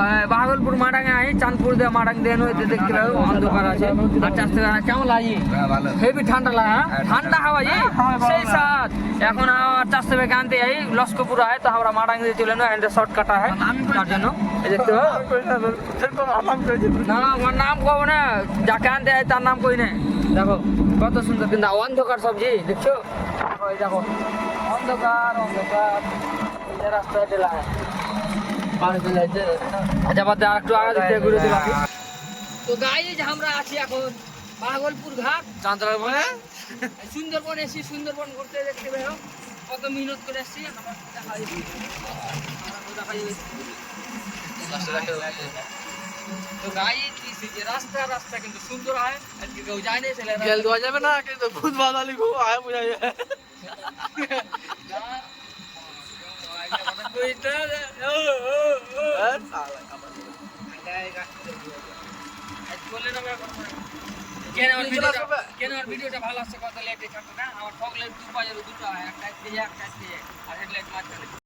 भागलपुर माडांगे आई चांदपुर दे माडांग देनो इते देखते रहो अंधकार আছে আর চাষতে কেমন লাগে হেভি ঠান্ডা লাগা ঠান্ডা হাওয়া জি সেই সাথ এখন আর চাষতে বেকে আনতে এই লস্করপুর আয় তো আমরা মাডাং দিয়ে চলে না এন্ড শর্ট কাটা হয় তার জন্য এই দেখতে हो না না আমার নাম কব না যাকে আনতে হয় তার নাম কই না দেখো কত সুন্দর কিন্তু অন্ধকার সবজি দেখছো ওই দেখো অন্ধকার অন্ধকার এই রাস্তা ঢেলা है अच्छा बात আর একটু আগে দিতে ঘুরে দিবা তো গাইজ আমরা আছি এখন ভাগলপুর ঘাট চাঁদরা বনে সুন্দরবন এসি সুন্দরবন ঘুরতে দেখতে ভাইও কত মেহনত করে আসছি তো গাইজ যে রাস্তা রাস্তা কিন্তু সুন্দর হয় আজকে কেউ যায় না চলে গেল দেওয়া যাবে না কিন্তু খুদ বাদালি খুব আয় বুঝা যায় ভিডিওটা ভালো আছে কত লেটে ছাড়তো না আমার ফগ লাইট 2 বাজে দুটো একটা আর হেডলাইট মাঝখানে